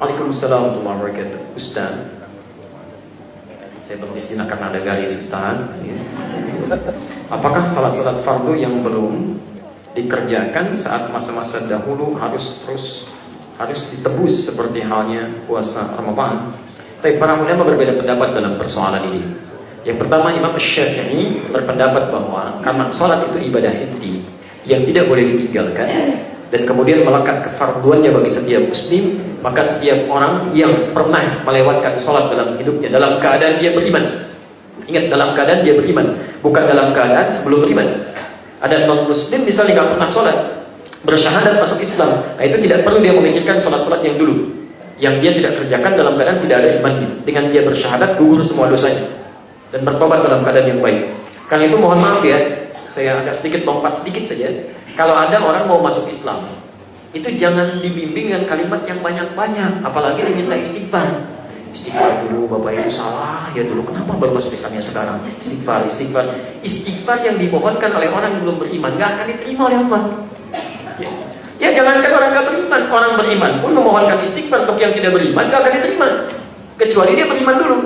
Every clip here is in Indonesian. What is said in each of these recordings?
Waalaikumsalam warahmatullahi wabarakatuh. Ustaz, saya beristirahat karena ada garis Ustaz. Apakah salat-salat fardu yang belum dikerjakan saat masa-masa dahulu harus ditebus seperti halnya puasa Ramadan? Tapi para ulama berbeda pendapat dalam persoalan ini. Yang pertama, Imam Syafi'i berpendapat bahwa karena salat itu ibadah inti yang tidak boleh ditinggalkan dan kemudian melekat kefarduannya bagi setiap muslim, maka setiap orang yang pernah melewatkan salat dalam hidupnya dalam keadaan dia beriman, ingat, dalam keadaan dia beriman, bukan dalam keadaan sebelum beriman. Ada non muslim misalnya nggak pernah salat, bersyahadat masuk Islam, nah itu tidak perlu dia memikirkan salat-salat yang dulu yang dia tidak kerjakan dalam keadaan tidak ada imannya. Dengan dia bersyahadat gugur semua dosanya dan bertobat dalam keadaan yang baik. Karena itu mohon maaf ya, saya agak sedikit lompat sedikit saja. Kalau ada orang mau masuk Islam, itu jangan dibimbing dengan kalimat yang banyak-banyak, apalagi diminta istighfar. Istighfar dulu, Bapak itu salah ya dulu, kenapa baru masuk Islamnya sekarang? Istighfar, istighfar. Istighfar yang dimohonkan oleh orang yang belum beriman gak akan diterima oleh Allah. Ya jangankan orang gak beriman, orang beriman pun memohonkan istighfar untuk yang tidak beriman gak akan diterima, kecuali dia beriman dulu.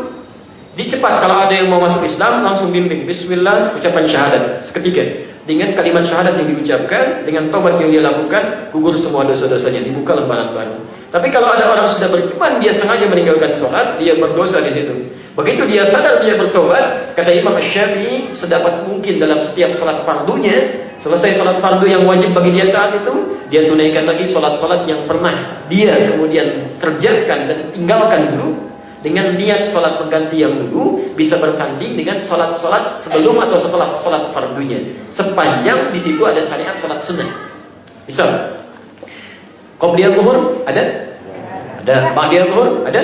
Dicepat kalau ada yang mau masuk Islam, langsung bimbing Bismillah, ucapan syahadat seketika. Dengan kalimat syahadat yang diucapkan, dengan tobat yang dia lakukan, gugur semua dosa-dosanya, dibuka lembaran baru. Tapi kalau ada orang sudah beriman, dia sengaja meninggalkan sholat, dia berdosa di situ. Begitu dia sadar, dia bertobat, kata Imam Syafi'i, sedapat mungkin dalam setiap sholat fardunya, selesai sholat fardu yang wajib bagi dia saat itu, dia tunaikan lagi sholat-sholat yang pernah dia kemudian kerjakan dan tinggalkan dulu, dengan niat sholat pengganti yang dulu bisa bertanding dengan sholat-sholat sebelum atau setelah sholat fardunya, sepanjang di situ ada syariat sholat sunnah. Bisa. Qobliyah zuhur ada? Ada. Ba'diyah zuhur ada?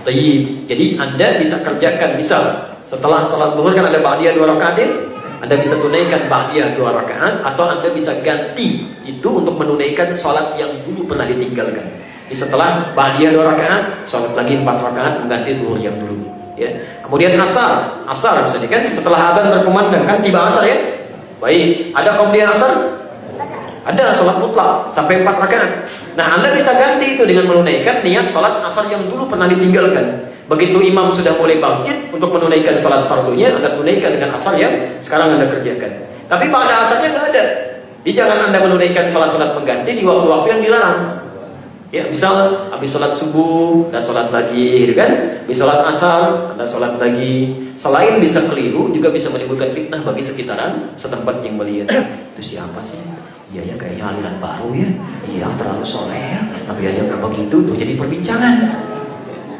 Tayyib. Jadi Anda bisa kerjakan, bisa setelah sholat zuhur kan ada ba'diyah 2 rakaat ya? Anda bisa tunaikan ba'diyah 2 rakaat, atau Anda bisa ganti itu untuk menunaikan sholat yang dulu pernah ditinggalkan. Setelah ba'diyah 2 rakaat, sholat lagi 4 rakaat mengganti zuhur yang dulu. Ya. Kemudian asar misalnya kan setelah adzan berkumandang kan tiba asar ya. Baik, ada qobliyah asar? Ada sholat mutlak sampai 4 rakaat. Nah, Anda bisa ganti itu dengan menunaikan niat sholat asar yang dulu pernah ditinggalkan. Begitu imam sudah mulai bangkit untuk menunaikan sholat fardunya, Anda tunaikan dengan asar yang sekarang Anda kerjakan. Tapi pada asarnya nggak ada. Jadi jangan Anda menunaikan sholat-sholat pengganti di waktu-waktu yang dilarang. Ya, misal habis sholat subuh, Anda sholat lagi, gitu kan? Habis sholat asar, Anda sholat lagi. Selain bisa keliru, juga bisa menimbulkan fitnah bagi sekitaran setempat yang melihat. Itu siapa sih? Iya ya, kayaknya aliran baru ya. Iya, terlalu soleh ya. Tapi aja nggak begitu, tuh jadi perbincangan.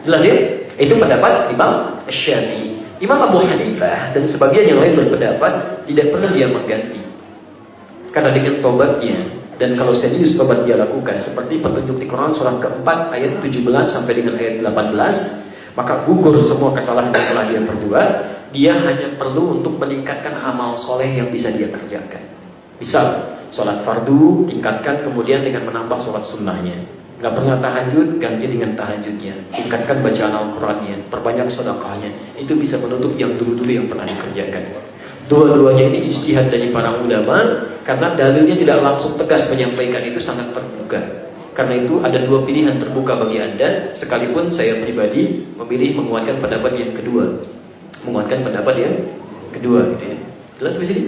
Jelas ya? Itu pendapat Imam Syafi'i. Imam Abu Hanifah dan sebagian yang lain berpendapat tidak perlu dia mengganti. Karena dengan tobatnya, dan kalau serius tobat dia lakukan seperti petunjuk di Quran surah keempat ayat 17 sampai dengan ayat 18, maka gugur semua kesalahan yang telah dia perbuat. Dia hanya perlu untuk meningkatkan amal soleh yang bisa dia kerjakan. Misal sholat fardu tingkatkan, kemudian dengan menambah sholat sunnahnya. Gak pernah tahajud, ganti dengan tahajudnya. Tingkatkan bacaan Al-Qurannya, perbanyak sedekahnya. Itu bisa menutup yang dulu-dulu yang pernah dikerjakan. Dua-duanya ini ijtihad dari para ulama, karena dalilnya tidak langsung tegas menyampaikan, itu sangat terbuka. Karena itu ada 2 pilihan terbuka bagi Anda, sekalipun saya pribadi memilih menguatkan pendapat yang kedua. Menguatkan pendapat yang kedua gitu ya. Jelas di sini?